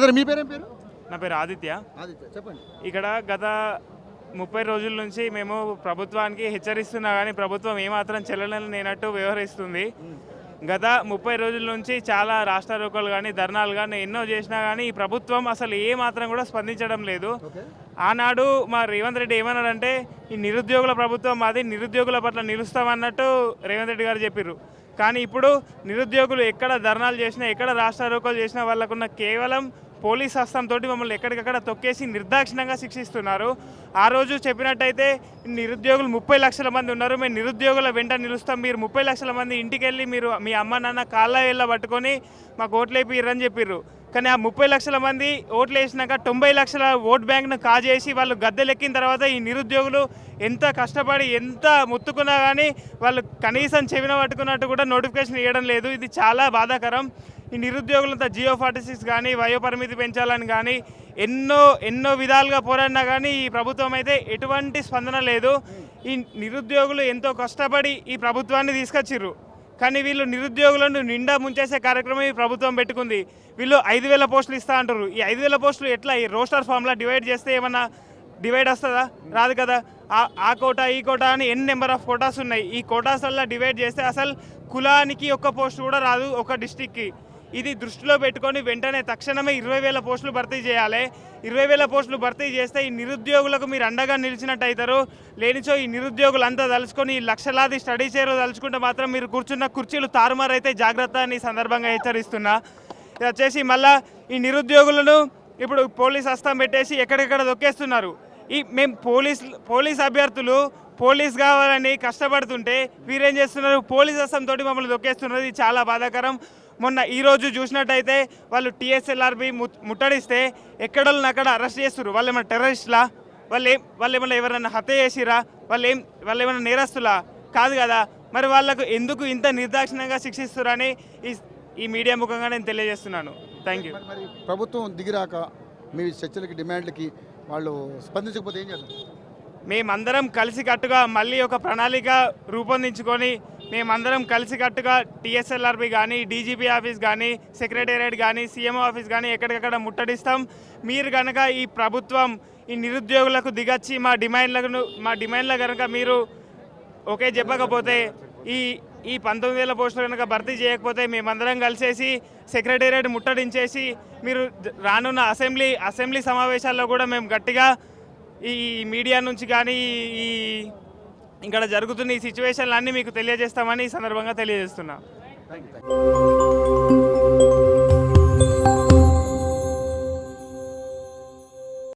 Brother మీ పేరేం పేరు? నా పేరు ఆదిత్య. చెప్పండి. ఇక్కడ గత 30 రోజుల నుంచి మేము ప్రభుత్వానికి హెచ్చరిస్తున్నా కానీ ప్రభుత్వం ఏమాత్రం చెల్లలేనట్టు వ్యవహరిస్తుంది. గత 30 రోజుల నుంచి చాలా రాష్ట్రారోకలు కానీ ధర్నాలు కానీ ఎన్నో చేసినా కానీ ఈ ప్రభుత్వం అసలు ఏమాత్రం కూడా స్పందించడం లేదు. ఆనాడు మా రేవంత్ రెడ్డి ఏమన్నాడంటే ఈ నిరుద్యోగుల ప్రభుత్వం మాది, నిరుద్యోగుల పట్ల నిలుస్తామన్నట్టు రేవంత్ రెడ్డి గారు చెప్పారు. కానీ ఇప్పుడు నిరుద్యోగులు ఎక్కడ ధర్నాలు చేసినా ఎక్కడ రాష్ట్రారోకలు చేసినా వాళ్ళకున్న కేవలం పోలీస్ హస్తంతో మమ్మల్ని ఎక్కడికక్కడ తొక్కేసి నిర్దాక్షిణ్యంగా శిక్షిస్తున్నారు. ఆ రోజు చెప్పినట్టయితే నిరుద్యోగులు 30 లక్షల మంది ఉన్నారు, మేము నిరుద్యోగుల వెంట నిలుస్తాం, మీరు 30 లక్షల మంది ఇంటికి వెళ్ళి మీరు మీ అమ్మ నాన్న కాళ్ళ ఏళ్ళ పట్టుకొని మాకు ఓట్లేపిర్రని చెప్పిర్రు. కానీ ఆ 30 లక్షల మంది ఓట్లు వేసినాక 90 లక్షల ఓట్ బ్యాంక్ను కాజేసి వాళ్ళు గద్దెలెక్కిన తర్వాత ఈ నిరుద్యోగులు ఎంత కష్టపడి ఎంత ముత్తుకున్నా కానీ వాళ్ళు కనీసం చెవిన పట్టుకున్నట్టు కూడా నోటిఫికేషన్ ఇవ్వడం లేదు. ఇది చాలా బాధాకరం. ఈ నిరుద్యోగులంతా జియో 46 కానీ వయో పరిమితి పెంచాలని కానీ ఎన్నో విధాలుగా పోరాడినా కానీ ఈ ప్రభుత్వం అయితే ఎటువంటి స్పందన లేదు. ఈ నిరుద్యోగులు ఎంతో కష్టపడి ఈ ప్రభుత్వాన్ని తీసుకొచ్చిర్రు, కానీ వీళ్ళు నిరుద్యోగులను నిండా ముంచేసే కార్యక్రమం ఈ ప్రభుత్వం పెట్టుకుంది. వీళ్ళు 5,000 పోస్టులు ఇస్తా అంటారు. ఈ 5,000 పోస్టులు ఎట్లా ఈ రోస్టర్ ఫామ్లా డివైడ్ చేస్తే ఏమన్నా డివైడ్ వస్తుందా? రాదు కదా. ఆ కోటా ఈ కోటా అని నెంబర్ ఆఫ్ కోటాస్ ఉన్నాయి. ఈ కోటాస్ వల్ల డివైడ్ చేస్తే అసలు కులానికి ఒక్క పోస్ట్ కూడా రాదు ఒక డిస్టిక్కి. ఇది దృష్టిలో పెట్టుకొని వెంటనే తక్షణమే 20,000 పోస్టులు భర్తీ చేయాలి. 20,000 పోస్టులు భర్తీ చేస్తే ఈ నిరుద్యోగులకు మీరు అండగా నిలిచినట్టు అవుతారు. లేనిచో ఈ నిరుద్యోగులు అంతా తలుచుకొని లక్షలాది స్టడీ చేయరు తలుచుకుంటే మాత్రం మీరు కూర్చున్న కుర్చీలు తారుమారైతే జాగ్రత్త అని సందర్భంగా హెచ్చరిస్తున్నా. ఇది వచ్చేసి మళ్ళీ ఈ నిరుద్యోగులను ఇప్పుడు పోలీస్ హస్తం పెట్టేసి ఎక్కడెక్కడ దొక్కేస్తున్నారు. మేము పోలీస్ అభ్యర్థులు పోలీస్ కావాలని కష్టపడుతుంటే వీరేం చేస్తున్నారు, పోలీస్ హస్తంతో మమ్మల్ని దొక్కేస్తున్నారు. ఇది చాలా బాధాకరం. మొన్న ఈరోజు చూసినట్టయితే వాళ్ళు TSLRB ముట్టడిస్తే ఎక్కడోళ్ళని అక్కడ అరెస్ట్ చేస్తున్నారు. వాళ్ళు ఏమైనా టెర్రరిస్టులా? వాళ్ళు ఏమన్నా ఎవరైనా హత్య చేసిరా? వాళ్ళు ఏమైనా నేరస్తులా? కాదు కదా. మరి వాళ్ళకు ఎందుకు ఇంత నిర్దాక్షిణ్యంగా శిక్షిస్తున్నారని ఈ మీడియా ముఖంగా నేను తెలియజేస్తున్నాను. Thank you. ప్రభుత్వం దిగిరాక మీ చర్చలకి డిమాండ్లకి వాళ్ళు స్పందించకపోతే ఏం చేద్దాం? మేమందరం కలిసికట్టుగా మళ్ళీ ఒక ప్రణాళిక రూపొందించుకొని మేమందరం కలిసికట్టుగా TSLRB కానీ DGP ఆఫీస్ కానీ సెక్రటేరియట్ కానీ CMO ఆఫీస్ కానీ ఎక్కడికక్కడ ముట్టడిస్తాం. మీరు కనుక ఈ ప్రభుత్వం ఈ నిరుద్యోగులకు దిగచ్చి మా డిమాండ్ల కనుక మీరు ఓకే చెప్పకపోతే ఈ 19,000 పోస్టులు కనుక భర్తీ చేయకపోతే మేమందరం కలిసేసి సెక్రటేరియట్ ముట్టడించేసి మీరు రానున్న అసెంబ్లీ సమావేశాల్లో కూడా మేము గట్టిగా ఈ మీడియా నుంచి కానీ ఇక్కడ జరుగుతున్న ఈ సిచ్యువేషన్లు అన్నీ మీకు తెలియజేస్తామని ఈ సందర్భంగా తెలియజేస్తున్నా.